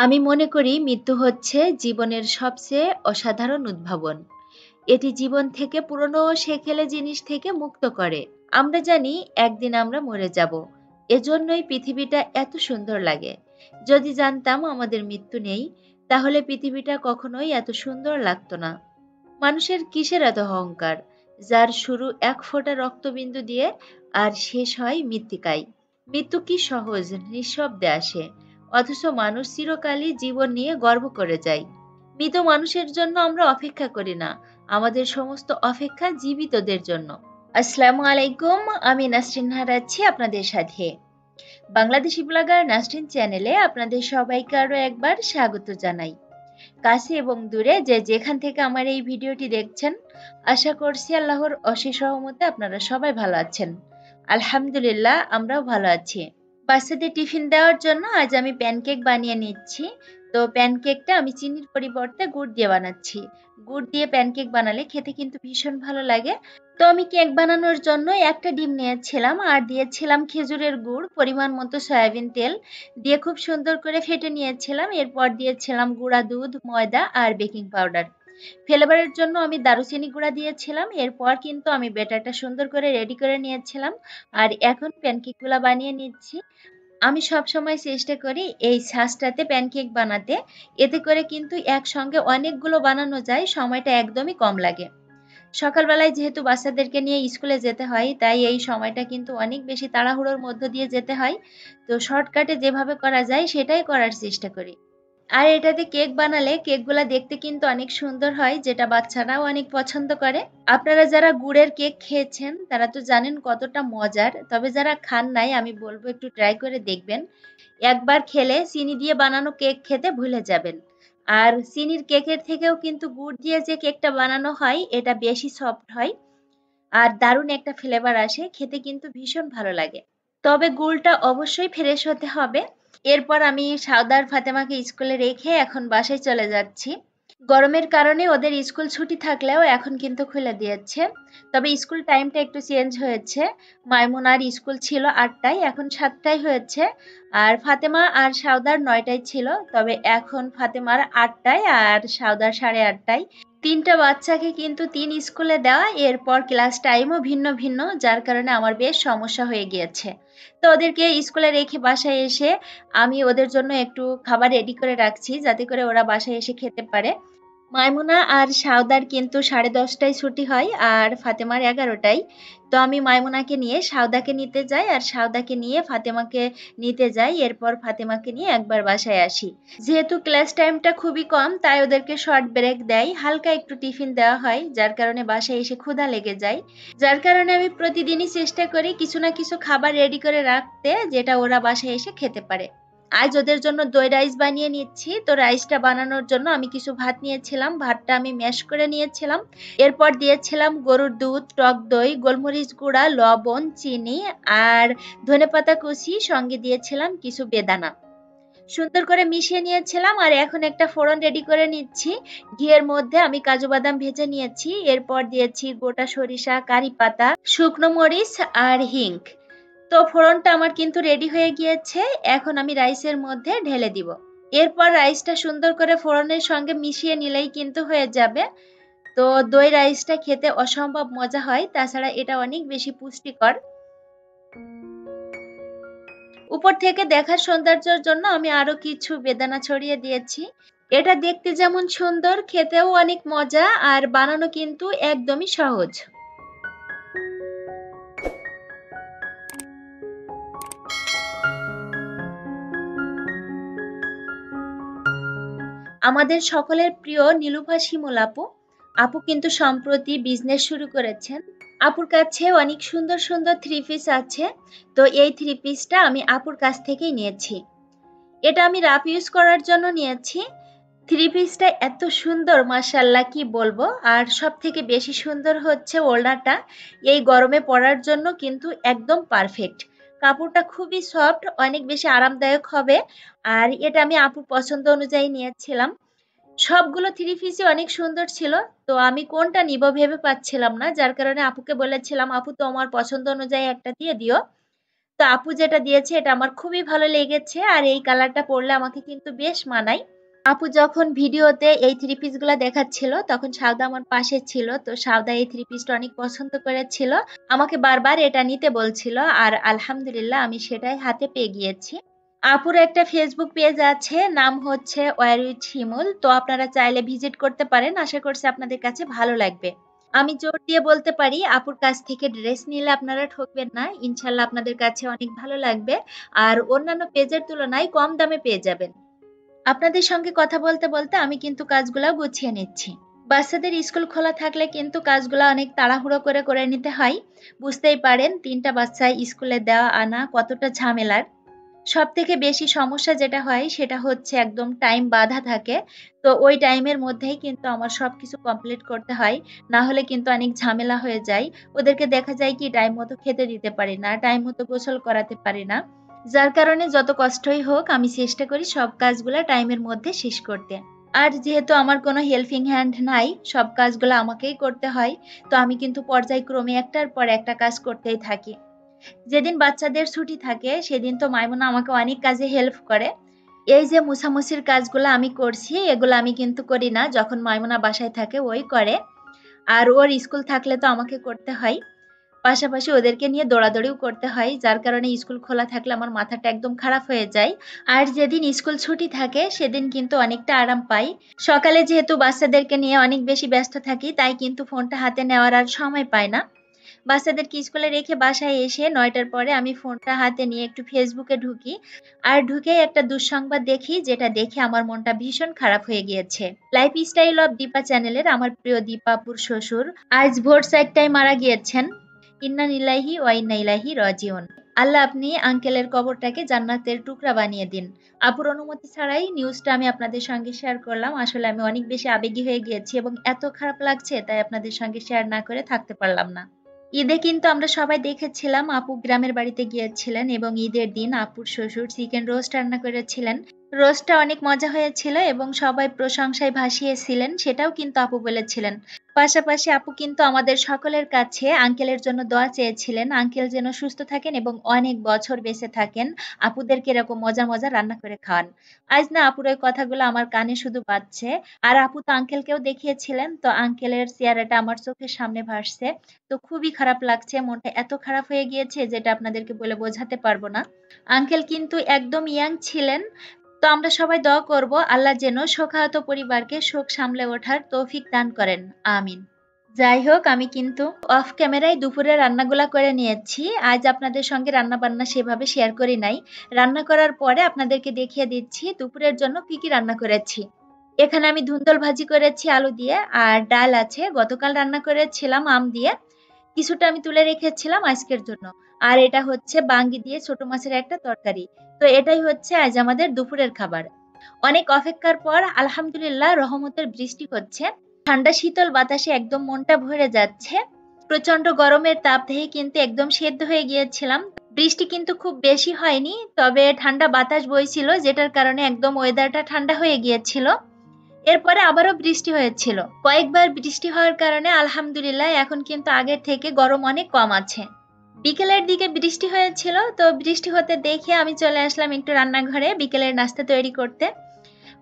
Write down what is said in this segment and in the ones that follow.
আমি মনে করি মৃত্যু হচ্ছে জীবনের সবচেয়ে অসাধারণ উদ্ভাবন। এটি জীবন থেকে পুরনো সেকেলে জিনিস থেকে মুক্ত করে। আমরা জানি একদিন আমরা মরে যাব। এজন্যই পৃথিবীটা এত সুন্দর লাগে। যদি জানতাম আমাদের মৃত্যু নেই, তাহলে পৃথিবীটা কখনোই এত সুন্দর লাগতো না। মানুষের কিসের এত অহংকার, যার শুরু এক ফোঁটা রক্তবিন্দু দিয়ে আর শেষ হয় মৃত্তিকায়। মৃত্যু কি সহজ নিঃশব্দে আসে, অথচ মানুষ চিরকালই জীবন নিয়ে গর্ব করে যায়। মৃত মানুষের জন্য আমরা অপেক্ষা করি না, আমাদের সমস্ত অপেক্ষা জীবিতদের জন্য। আসসালামু আলাইকুম, আমি নাসরিন হারাচ্ছি আপনাদের সাথে। বাংলাদেশি ব্লগার নাসরিন চ্যানেলে আপনাদের সবাইকে আরো একবার স্বাগত জানাই। কাছে এবং দূরে যে যেখান থেকে আমার এই ভিডিওটি দেখছেন, আশা করছি আল্লাহর অশেষ রহমতে আপনারা সবাই ভালো আছেন। আলহামদুলিল্লাহ, আমরাও ভালো আছি। বাচ্চাদের টিফিন দেওয়ার জন্য আজ আমি প্যানকেক বানিয়ে নিচ্ছি। তো প্যানকেকটা আমি চিনির পরিবর্তে গুড় দিয়ে বানাচ্ছি। গুড় দিয়ে প্যানকেক বানালে খেতে কিন্তু ভীষণ ভালো লাগে। তো আমি কেক বানানোর জন্য একটা ডিম নিয়েছিলাম আর দিয়েছিলাম খেজুরের গুড়, পরিমাণ মতো সয়াবিন তেল দিয়ে খুব সুন্দর করে ফেটে নিয়েছিলাম। এরপর দিয়েছিলাম গুঁড়া দুধ, ময়দা আর বেকিং পাউডার। ফ্লেভারের জন্য আমি দারুচিনি গুঁড়া দিয়েছিলাম। এরপর কিন্তু আমি ব্যাটারটা সুন্দর করে রেডি করে নিয়েছিলাম আর এখন প্যানকেকগুলো বানিয়ে নিচ্ছি। আমি সবসময় চেষ্টা করি এই ছাঁচটাতে প্যানকেক বানাতে, এতে করে কিন্তু একসঙ্গে অনেকগুলো বানানো যায়, সময়টা একদমই কম লাগে। সকালবেলায় যেহেতু বাচ্চাদেরকে নিয়ে স্কুলে যেতে হয়, তাই এই সময়টা কিন্তু অনেক বেশি তাড়াহুড়োর মধ্য দিয়ে যেতে হয়। তো শর্টকাটে যেভাবে করা যায় সেটাই করার চেষ্টা করি। আর এটাতে কেক বানালে কেকগুলা দেখতে কিন্তু অনেক সুন্দর হয়, যেটা বাচ্চারাও অনেক পছন্দ করে। আপনারা যারা গুড়ের কেক খেয়েছেন তারা তো জানেন কতটা মজার, তবে যারা খান নাই আমি বলবো একটু ট্রাই করে দেখবেন। একবার খেলে চিনি দিয়ে বানানো কেক খেতে ভুলে যাবেন। আর চিনির কেকের থেকেও কিন্তু গুড় দিয়ে যে কেকটা বানানো হয় এটা বেশি সফট হয় আর দারুণ একটা ফ্লেভার আসে, খেতে কিন্তু ভীষণ ভালো লাগে। তবে গুড়টা অবশ্যই ফ্রেশ হতে হবে। এরপর আমি সাউদার ফাতেমাকে স্কুলে রেখে এখন বাসায় চলে যাচ্ছি। গরমের কারণে ওদের স্কুল ছুটি থাকলেও এখন কিন্তু খুলে দিয়েছে। তবে স্কুল টাইমটা একটু চেঞ্জ হয়েছে। মাইমুনার স্কুল ছিল ৮টায়, এখন ৭টায় হয়েছে। আর ফাতেমা আর সাউদার ৯টায় ছিল, তবে এখন ফাতেমার ৮টায় আর সাউদার ৮:৩০। তিনটা বাচ্চাকে কিন্তু তিন স্কুলে দেওয়া, এরপর ক্লাস টাইমও ভিন্ন ভিন্ন, যার কারণে আমার বেশ সমস্যা হয়ে গিয়েছে। তো ওদেরকে স্কুলে রেখে বাসায় এসে আমি ওদের জন্য একটু খাবার রেডি করে রাখছি, যাতে করে ওরা বাসায় এসে খেতে পারে। মাইমুনা আর সাউদার কিন্তু 10:30টায় ছুটি হয় আর ফাতেমার 11টায়। তো আমি মাইমুনাকে নিয়ে সাউদাকে নিতে যাই আর সাউদাকে নিয়ে ফাতেমাকে নিতে যাই, এরপর ফাতেমাকে নিয়ে একবার বাসায় আসি। যেহেতু ক্লাস টাইমটা খুবই কম, তাই ওদেরকে শর্ট ব্রেক দেয়, হালকা একটু টিফিন দেওয়া হয়, যার কারণে বাসায় এসে ক্ষুধা লেগে যায়। যার কারণে আমি প্রতিদিনই চেষ্টা করি কিছু না কিছু খাবার রেডি করে রাখতে, যেটা ওরা বাসায় এসে খেতে পারে। আজ ওদের জন্য দই রাইস বানিয়ে নিচ্ছি। তো রাইসটা বানানোর জন্য আমি কিছু ভাত নিয়েছিলাম, ভাতটা আমি ম্যাশ করে নিয়েছিলাম। এরপর দিয়েছিলাম গরুর দুধ, টক দই, গোলমরিচ গুঁড়া, লবণ, চিনি আর ধনেপাতা কুচি, সঙ্গে দিয়েছিলাম কিছু বেদানা। সুন্দর করে মিশিয়ে নিয়েছিলাম আর এখন একটা ফোড়ন রেডি করে নিচ্ছি। ঘিয়ের মধ্যে আমি কাজু বাদাম ভেজে নিয়েছি, এরপর দিয়েছি গোটা সরিষা, কারি পাতা, শুকনো মরিচ আর হিং। তো ফোড়নটা আমার কিন্তু রেডি হয়ে গিয়েছে, এখন আমি রাইসের মধ্যে ঢেলে দিব। এরপর রাইসটা সুন্দর করে ফোড়নের সঙ্গে মিশিয়ে নিলেই কিন্তু হয়ে যাবে। তো দই রাইসটা খেতে অসম্ভব মজা হয়, তাছাড়া এটা অনেক বেশি পুষ্টিকর। উপর থেকে দেখার সৌন্দর্যের জন্য আমি আরো কিছু বেদানা ছড়িয়ে দিয়েছি। এটা দেখতে যেমন সুন্দর, খেতেও অনেক মজা আর বানানো কিন্তু একদমই সহজ। আমাদের সকলের প্রিয় নীলুফা শিমুল আপু। আপু কিন্তু সম্প্রতি বিজনেস শুরু করেছেন। আপুর কাছে অনেক সুন্দর সুন্দর থ্রি পিস আছে। তো এই থ্রি পিসটা আমি আপুর কাছ থেকেই নিয়েছি। এটা আমি রাফ ইউজ করার জন্য নিয়েছি। থ্রি পিসটা এত সুন্দর, মাশাআল্লাহ কি বলবো। আর সব থেকে বেশি সুন্দর হচ্ছে ওড়নাটা, এই গরমে পরার জন্য কিন্তু একদম পারফেক্ট। কাপড়টা খুবই সফট, অনেক বেশি আরামদায়ক হবে। আর এটা আমি আপুর পছন্দ অনুযায়ী নিয়েছিলাম। সবগুলো থ্রি পিসই অনেক সুন্দর ছিল। তো আমি কোনটা নিব ভেবে পাচ্ছিলাম না, যার কারণে আপুকে বলেছিলাম আপু তোমার পছন্দ অনুযায়ী একটা দিয়ে দিও। তো আপু যেটা দিয়েছে এটা আমার খুবই ভালো লেগেছে, আর এই কালারটা পরলে আমাকে কিন্তু বেশ মানায়। আপু যখন ভিডিওতে এই থ্রি পিস গুলা দেখাচ্ছিল তখন সাউদা আমার পাশে ছিল, তো সাউদা এই থ্রি পিসটা অনেক পছন্দ করেছিল, আমাকে বারবার এটা নিতে বলছিল, আর আলহামদুলিল্লাহ আমি সেটাই হাতে পেয়ে গিয়েছি। আপুর একটা ফেসবুক পেজ আছে, নাম হচ্ছে ওয়ার উইথ শিমুল, তো আপনারা চাইলে ভিজিট করতে পারেন, আশা করছি আপনাদের কাছে ভালো লাগবে। আমি জোর দিয়ে বলতে পারি আপুর কাছ থেকে ড্রেস নিলে আপনারা ঠকবেন না, ইনশাল্লাহ আপনাদের কাছে অনেক ভালো লাগবে, আর অন্যান্য পেজের তুলনায় কম দামে পেয়ে যাবেন। আপনাদের সঙ্গে কথা বলতে বলতে আমি কিন্তু কাজগুলো গুছিয়ে নিচ্ছি। বাচ্চাদের স্কুল খোলা থাকলে কিন্তু কাজগুলো অনেক তাড়াহুড়ো করে করে নিতে হয়। বুঝতেই পারেন ৩টা বাচ্চা স্কুলে দেওয়া আনা কতটা ঝামেলার। সবথেকে বেশি সমস্যা যেটা হয় সেটা হচ্ছে একদম টাইম বাঁধা থাকে। তো ওই টাইমের মধ্যেই কিন্তু আমার সবকিছু কমপ্লিট করতে হয়। না হলে কিন্তু অনেক ঝামেলা হয়ে যায়। ওদেরকে দেখা যায় কি টাইম মতো খেতে দিতে পারি না, টাইম মতো গোসল করাতে পারি না। যার কারণে যত কষ্টই হোক আমি চেষ্টা করি সব কাজগুলা টাইমের মধ্যে শেষ করতে। আর যেহেতু আমার কোনো হেল্পিং হ্যান্ড নাই, সব কাজগুলো আমাকেই করতে হয়, তো আমি কিন্তু পর্যায়ক্রমে একটার পর একটা কাজ করতেই থাকি। যেদিন বাচ্চাদের ছুটি থাকে সেদিন তো মাইমুনা আমাকে অনেক কাজে হেল্প করে। এই যে মুছামুছির কাজগুলো আমি করছি এগুলো আমি কিন্তু করি না, যখন মাইমুনা বাসায় থাকে ওই করে, আর ওর স্কুল থাকলে তো আমাকে করতে হয়। পাশাপাশি ওদেরকে নিয়ে দৌড়াদৌড়িও করতে হয়, যার কারণে স্কুল খোলা থাকলে আমার মাথাটা একদম খারাপ হয়ে যায়। আর যেদিন স্কুল ছুটি থাকে সেদিন কিন্তু অনেকটা আরাম পাই। সকালে যেহেতু বাচ্চাদেরকে নিয়ে অনেক বেশি ব্যস্ত থাকি তাই কিন্তু ফোনটা হাতে নেওয়ার আর সময় পাই না। বাচ্চাদেরকে স্কুলে রেখে বাসায় এসে ৯টার পরে আমি ফোনটা হাতে নিয়ে একটু ফেসবুকে ঢুকি, আর ঢুকেই একটা দুঃসংবাদ দেখি, যেটা দেখে আমার মনটা ভীষণ খারাপ হয়ে গিয়েছে। লাইফ স্টাইল অফ দীপা চ্যানেলের আমার প্রিয় দীপাপুর শ্বশুর আজ ভোর ৪টায় মারা গিয়েছেন। ইন্না নিল্লাহি ওয়া ইন্না ইলাইহি রাজিউন। আল্লাহ আপনি আঙ্কেলের কবরটাকে জান্নাতের টুকরা বানিয়ে দিন। আপুর অনুমতি ছাড়াই নিউজটা আমি আপনাদের সঙ্গে শেয়ার করলাম, আসলে আমি অনেক বেশি আবেগী হয়ে গিয়েছি এবং এত খারাপ লাগছে তাই আপনাদের সঙ্গে শেয়ার না করে থাকতে পারলাম না। ঈদে কিন্তু আমরা সবাই দেখেছিলাম আপু গ্রামের বাড়িতে গিয়েছিলেন এবং ঈদের দিন আপুর শ্বশুর চিকেন রোস্ট রান্না করেছিলেন। রোস্টটা অনেক মজা হয়েছিল এবং সবাই প্রশংসায় ভাসিয়েছিলেন, সেটাও কিন্তু আপু বলেছিলেন। পাশাপাশি আপু কিন্তু আমাদের সকলের কাছে আঙ্কেলের জন্য দোয়া চেয়েছিলেন, আঙ্কেল যেন সুস্থ থাকেন এবং অনেক বছর বেঁচে থাকেন, আপুদেরকে এরকম মজার মজার রান্না করে খাওয়ান। আজ না আপুর ওই কথাগুলো আমার কানে শুধু বাজছে, আর আপু তো আঙ্কেলকেও দেখিয়েছিলেন, তো আঙ্কেলের চেহারাটা আমার চোখের সামনে ভাসছে। তো খুবই খারাপ লাগছে, মনটা এত খারাপ হয়ে গিয়েছে যেটা আপনাদেরকে বলে বোঝাতে পারবো না। আঙ্কেল কিন্তু একদম ইয়াং ছিলেন। তো আমরা সবাই দোয়া করব আল্লাহ যেন শোকাহত পরিবারকে শোক সামলে ওঠার তৌফিক দান করেন। আমিন। যাই হোক আমি কিন্তু অফ ক্যামেরায় দুপুরে রান্নাগুলা করে নিয়েছি। আজ আপনাদের সঙ্গে রান্না বান্না সেভাবে শেয়ার করি নাই। রান্না করার পরে আপনাদেরকে দেখিয়ে দিচ্ছি দুপুরের জন্য কি কি রান্না করেছি। এখানে আমি ধুন্দল ভাজি করেছি আলু দিয়ে, আর ডাল আছে, গতকাল রান্না করেছিলাম আম দিয়ে, কিছুটা আমি তুলে রেখেছিলাম আজকের জন্য। আর এটা হচ্ছে বাঙ্গি দিয়ে ছোট মাছের একটা তরকারি। তো এটাই হচ্ছে আজ আমাদের দুপুরের খাবার। অনেক অপেক্ষার পর আলহামদুলিল্লাহ রহমতের বৃষ্টি হচ্ছে। ঠান্ডা শীতল বাতাসে একদম মনটা ভরে যাচ্ছে। প্রচন্ড গরমের তাপদেহে কিন্তু একদম সেদ্ধ হয়ে গিয়েছিলাম। বৃষ্টি কিন্তু খুব বেশি হয়নি, তবে ঠান্ডা বাতাস বইছিল যেটার কারণে একদম ওয়েদারটা ঠান্ডা হয়ে গিয়েছিল। এরপরে আবারও বৃষ্টি হয়েছিল, কয়েকবার বৃষ্টি হওয়ার কারণে আলহামদুলিল্লাহ এখন কিন্তু আগের থেকে গরম অনেক কম আছে। বিকেলের দিকে বৃষ্টি হয়েছিল, তো বৃষ্টি হতে দেখে আমি চলে আসলাম একটু রান্নাঘরে বিকেলের নাস্তা তৈরি করতে।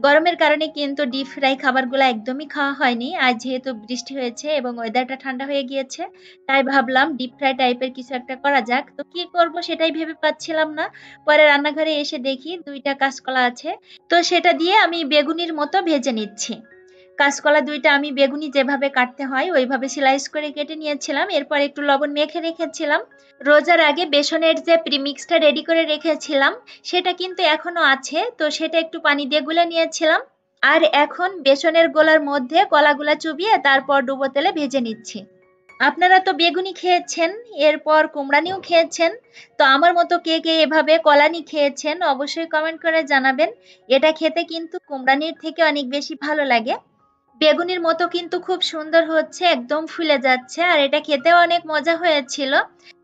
গরমের কারণে কিন্তু ডিপ ফ্রাই খাবারগুলো একদমই খাওয়া হয়নি। আজ যেহেতু বৃষ্টি হয়েছে এবং ওয়েদারটা ঠান্ডা হয়ে গিয়েছে, তাই ভাবলাম ডিপ ফ্রাই টাইপের কিছু একটা করা যাক। তো কি করব সেটাই ভেবে পাচ্ছিলাম না। পরে রান্নাঘরে এসে দেখি 2টা কাঁচকলা আছে, তো সেটা দিয়ে আমি বেগুনির মতো ভেজে নিচ্ছি। কাঁচকলা 2টা আমি বেগুনি যেভাবে কাটতে হয় ওইভাবে স্লাইস করে কেটে নিয়েছিলাম, এরপর একটু লবণ মেখে রেখেছিলাম। রোজার আগে বেসনের যে প্রিমিক্সটা রেডি করে রেখেছিলাম সেটা কিন্তু এখনো আছে, তো সেটা একটু পানি দিয়ে গুলে নিয়েছিলাম। আর এখন বেসনের গোলার মধ্যে কলাগুলা চুবিয়ে তারপর ডুবো তেলে ভেজে নিচ্ছি। আপনারা তো বেগুনি খেয়েছেন, এরপর কুমড়ানিও খেয়েছেন, তো আমার মতো কে কে এভাবে কলানি খেয়েছেন অবশ্যই কমেন্ট করে জানাবেন। এটা খেতে কিন্তু কুমড়ানির থেকে অনেক বেশি ভালো লাগে। বেগুনির মতো কিন্তু খুব সুন্দর হচ্ছে, একদম ফুলে যাচ্ছে, আর এটা খেতেও অনেক মজা হয়েছিল।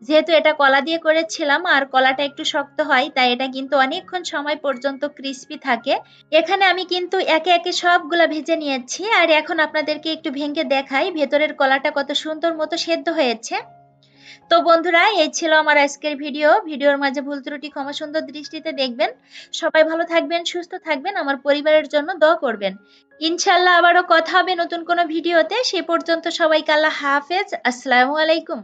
যেহেতু এটা কলা দিয়ে করেছিলাম আর কলাটা একটু শক্ত হয়, তাই এটা কিন্তু অনেকক্ষণ সময় পর্যন্ত ক্রিস্পি থাকে। এখানে আমি কিন্তু একে একে সবগুলা ভেজে নিয়েছি, আর এখন আপনাদেরকে একটু ভেঙে দেখাই ভেতরের কলাটা কত সুন্দর মতো সেদ্ধ হয়েছে। তো বন্ধুরা, এই ছিল আমার আজকের ভিডিওর মাঝে ভুল ত্রুটি ক্ষমা সুন্দর দৃষ্টিতে দেখবেন। সবাই ভালো থাকবেন, সুস্থ থাকবেন, আমার পরিবারের জন্য দোয়া করবেন। ইনশাআল্লাহ আবারও কথা হবে নতুন কোনো ভিডিওতে। সে পর্যন্ত সবাইকে আল্লাহ হাফেজ। আসসালামু আলাইকুম।